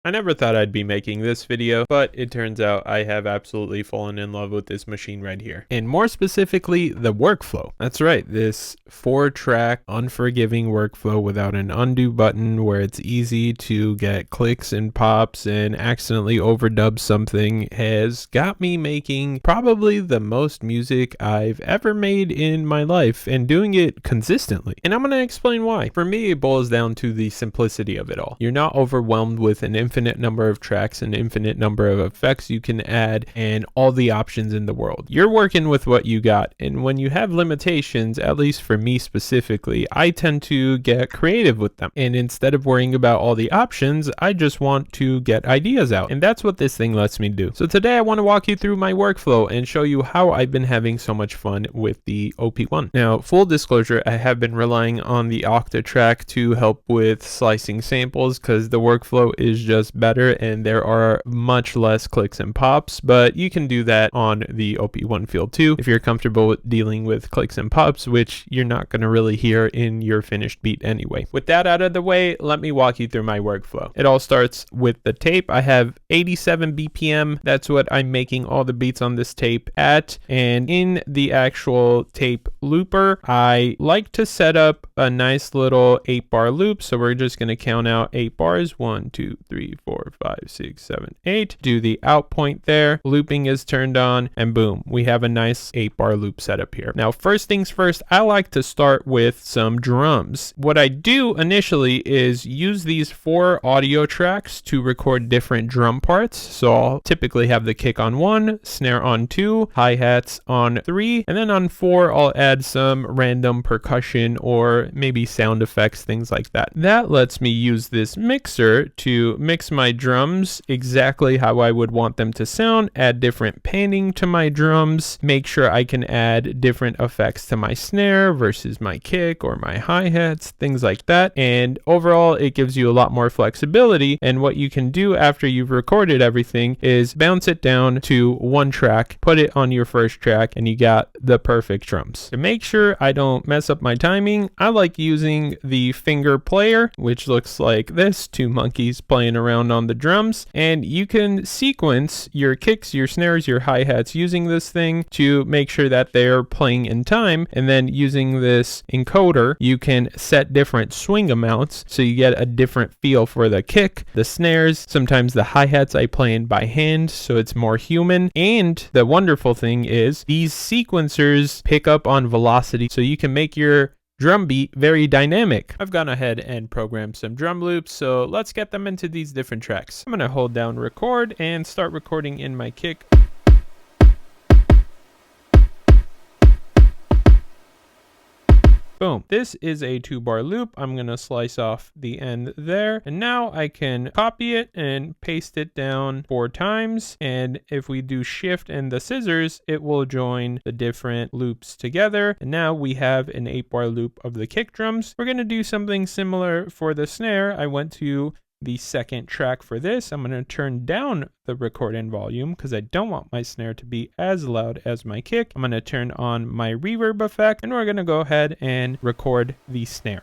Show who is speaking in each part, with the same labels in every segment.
Speaker 1: I never thought I'd be making this video, but it turns out I have absolutely fallen in love with this machine right here. And more specifically, the workflow. That's right, this 4-track unforgiving workflow without an undo button where it's easy to get clicks and pops and accidentally overdub something has got me making probably the most music I've ever made in my life and doing it consistently. And I'm going to explain why. For me, it boils down to the simplicity of it all. You're not overwhelmed with an infinite number of tracks, an infinite number of effects you can add, and all the options in the world. You're working with what you got, and when you have limitations, at least for me specifically, I tend to get creative with them. And instead of worrying about all the options, I just want to get ideas out, and that's what this thing lets me do. So today I want to walk you through my workflow and show you how I've been having so much fun with the OP1. Now, full disclosure, I have been relying on the Octatrack to help with slicing samples because the workflow is just better and there are much less clicks and pops, but you can do that on the OP1 field too if you're comfortable with dealing with clicks and pops, which you're not going to really hear in your finished beat anyway. With that out of the way, let me walk you through my workflow. It all starts with the tape. I have 87 BPM. That's what I'm making all the beats on this tape at, and in the actual tape looper, I like to set up a nice little 8-bar loop, so we're just going to count out 8 bars. 1, 2, 3, 4, 5, 6, 7, 8. Do the out point there. Looping is turned on, and boom, we have a nice 8-bar loop set up here. Now, first things first, I like to start with some drums. What I do initially is use these 4 audio tracks to record different drum parts. So I'll typically have the kick on 1, snare on 2, hi-hats on 3, and then on 4, I'll add some random percussion or maybe sound effects, things like that. That lets me use this mixer to mix my drums exactly how I would want them to sound, add different panning to my drums, make sure I can add different effects to my snare versus my kick or my hi-hats, things like that. And overall, it gives you a lot more flexibility. And what you can do after you've recorded everything is bounce it down to 1 track, put it on your first track, and you got the perfect drums. To make sure I don't mess up my timing, I like using the finger player, which looks like this, 2 monkeys playing around on the drums, and you can sequence your kicks, your snares, your hi-hats using this thing to make sure that they're playing in time. And then using this encoder, you can set different swing amounts so you get a different feel for the kick, the snares, sometimes the hi-hats I play in by hand so it's more human. And the wonderful thing is these sequencers pick up on velocity so you can make your drum beat very dynamic. I've gone ahead and programmed some drum loops, so let's get them into these different tracks. I'm going to hold down record and start recording in my kick. Boom. This is a 2-bar loop. I'm going to slice off the end there. And now I can copy it and paste it down 4 times. And if we do shift and the scissors, it will join the different loops together. And now we have an 8-bar loop of the kick drums. We're going to do something similar for the snare. I went to the second track for this. I'm going to turn down the record in volume because I don't want my snare to be as loud as my kick. I'm going to turn on my reverb effect, and we're going to go ahead and record the snare.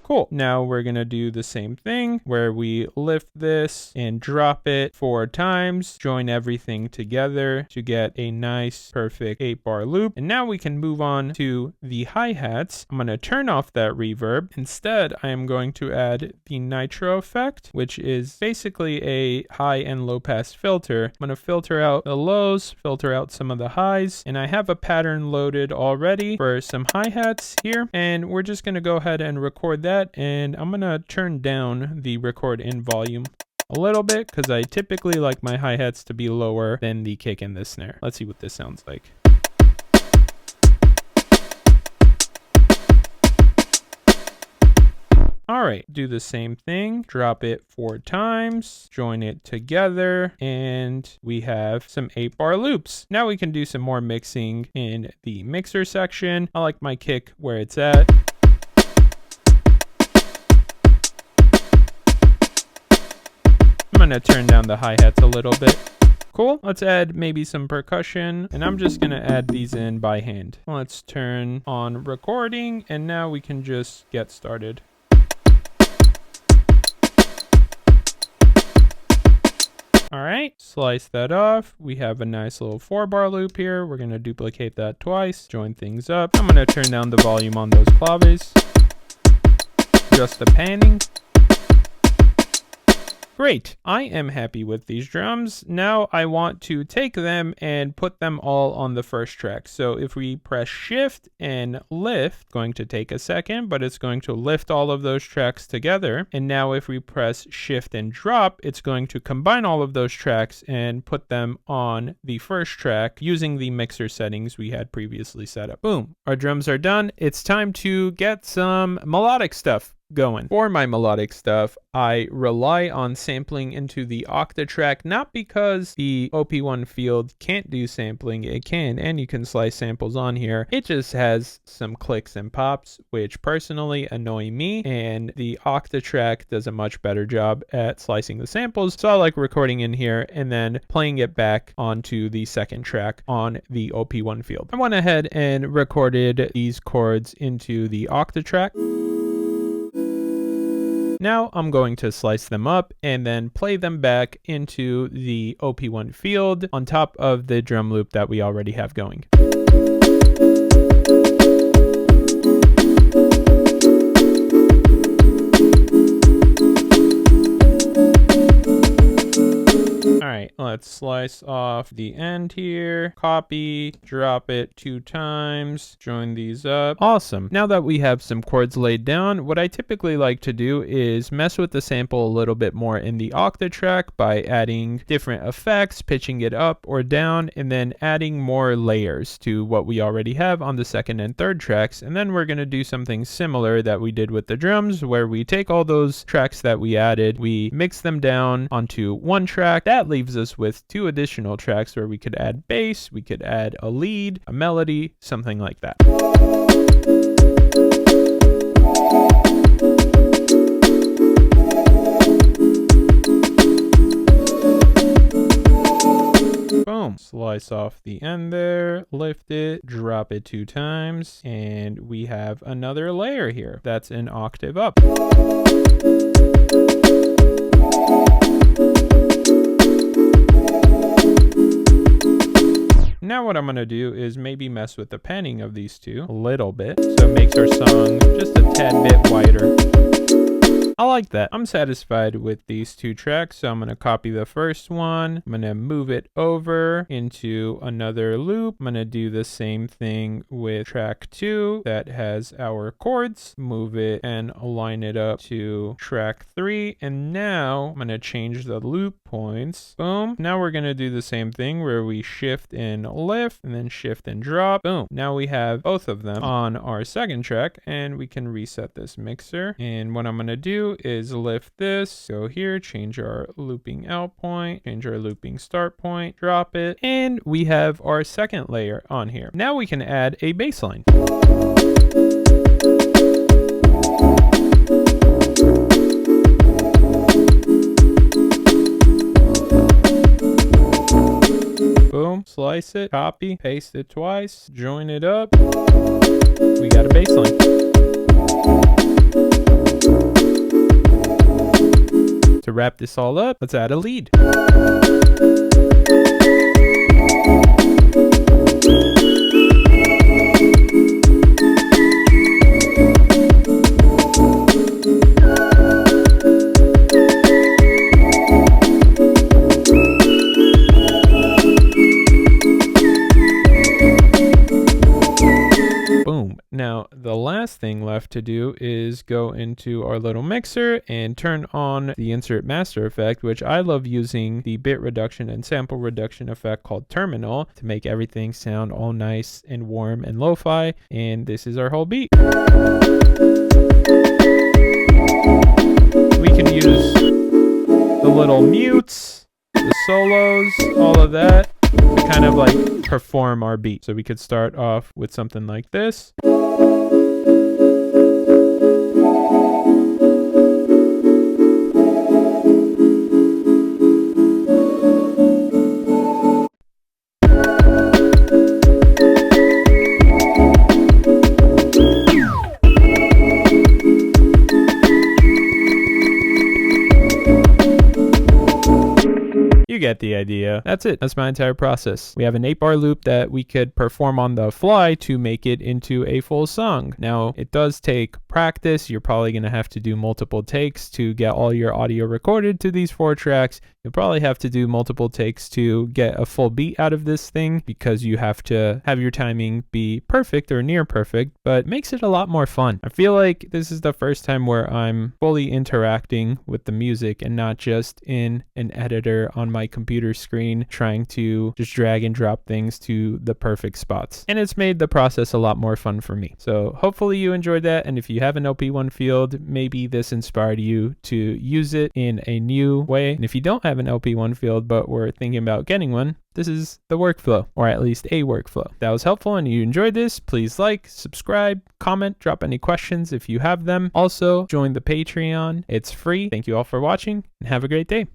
Speaker 1: Cool. Now we're going to do the same thing where we lift this and drop it 4 times, join everything together to get a nice, perfect 8-bar loop. And now we can move on to the hi-hats. I'm going to turn off that reverb. Instead, I am going to add the nitro effect, which is basically a high and low pass filter. I'm going to filter out the lows, filter out some of the highs, and I have a pattern loaded already for some hi-hats here. And we're just going to go ahead and record that. And I'm going to turn down the record in volume a little bit because I typically like my hi-hats to be lower than the kick and the snare. Let's see what this sounds like. All right, do the same thing, drop it 4 times, join it together, and we have some 8-bar loops. Now we can do some more mixing in the mixer section. I like my kick where it's at. I'm going to turn down the hi-hats a little bit. Cool. Let's add maybe some percussion, and I'm just gonna add these in by hand. Let's turn on recording, and now we can just get started. All right, slice that off. We have a nice little 4-bar loop here. We're gonna duplicate that twice, join things up. I'm gonna turn down the volume on those claves. Just the panning. Great, I am happy with these drums. Now I want to take them and put them all on the first track. So if we press shift and lift, going to take a second, but it's going to lift all of those tracks together. And now if we press shift and drop, it's going to combine all of those tracks and put them on the first track using the mixer settings we had previously set up. Boom, our drums are done. It's time to get some melodic stuff going. For my melodic stuff, I rely on sampling into the octatrack, not because the OP1 field can't do sampling, it can, and you can slice samples on here. It just has some clicks and pops, which personally annoy me, and the octatrack does a much better job at slicing the samples. So I like recording in here and then playing it back onto the second track on the OP1 field. I went ahead and recorded these chords into the octatrack. Now I'm going to slice them up and then play them back into the OP1 field on top of the drum loop that we already have going. Alright, let's slice off the end here, copy, drop it 2 times, join these up. Awesome. Now that we have some chords laid down, what I typically like to do is mess with the sample a little bit more in the octatrack by adding different effects, pitching it up or down, and then adding more layers to what we already have on the second and third tracks. And then we're going to do something similar that we did with the drums, where we take all those tracks that we added, we mix them down onto one track. That leaves us with 2 additional tracks where we could add bass, we could add a lead, a melody, something like that. Boom. Slice off the end there, lift it, drop it 2 times, and we have another layer here that's an octave up. Now what I'm going to do is maybe mess with the panning of these two a little bit, so it makes our song just a tad bit wider. I like that. I'm satisfied with these 2 tracks, so I'm going to copy the first one. I'm going to move it over into another loop. I'm going to do the same thing with track 2 that has our chords. Move it and align it up to track 3. And now I'm going to change the loop points. Boom. Now we're going to do the same thing where we shift and lift and then shift and drop. Boom. Now we have both of them on our second track, and we can reset this mixer. And what I'm going to do is lift this, go here, change our looping out point, change our looping start point, drop it, and we have our second layer on here. Now we can add a bass line. Boom, slice it, copy, paste it twice, join it up. We got a bass line. To wrap this all up, let's add a lead. Boom. Now, the last thing left to do is go into our little mixer and turn on the insert master effect, which I love using the bit reduction and sample reduction effect called terminal to make everything sound all nice and warm and lo-fi. And this is our whole beat. We can use the little mutes, the solos, all of that to kind of like perform our beat. So we could start off with something like this. get the idea. That's it. That's my entire process. We have an 8-bar loop that we could perform on the fly to make it into a full song. Now, it does take practice. You're probably going to have to do multiple takes to get all your audio recorded to these 4 tracks. You'll probably have to do multiple takes to get a full beat out of this thing because you have to have your timing be perfect or near perfect, but it makes it a lot more fun. I feel like this is the first time where I'm fully interacting with the music and not just in an editor on my computer screen trying to just drag and drop things to the perfect spots. And it's made the process a lot more fun for me. So hopefully you enjoyed that. And if you have an LP1 field, maybe this inspired you to use it in a new way. And if you don't have an LP1 field, but we're thinking about getting one, this is the workflow, or at least a workflow. If that was helpful and you enjoyed this, please like, subscribe, comment, drop any questions if you have them. Also, join the Patreon. It's free. Thank you all for watching and have a great day.